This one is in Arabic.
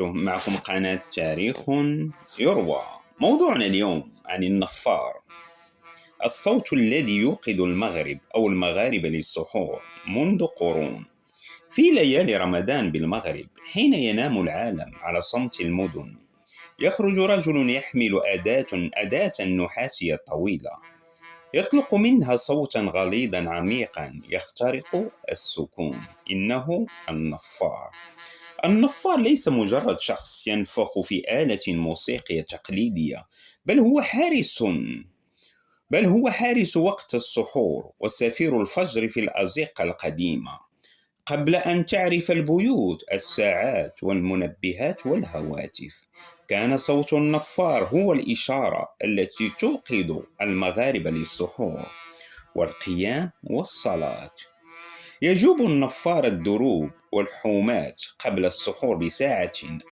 معكم قناة تاريخ يروى. موضوعنا اليوم عن النفار، الصوت الذي يوقظ المغرب أو المغاربة للسحور منذ قرون. في ليالي رمضان بالمغرب حين ينام العالم على صمت المدن، يخرج رجل يحمل أداة نحاسية طويلة، يطلق منها صوتا غليظا عميقا يخترق السكون. إنه النفار. النفار ليس مجرد شخص ينفخ في آلة موسيقية تقليدية، بل هو حارس وقت السحور وسفير الفجر في الأزقة القديمة. قبل أن تعرف البيوت الساعات والمنبهات والهواتف، كان صوت النفار هو الإشارة التي توقظ المغاربة للسحور والقيام والصلاة. يجوب النفار الدروب والحومات قبل السحور بساعة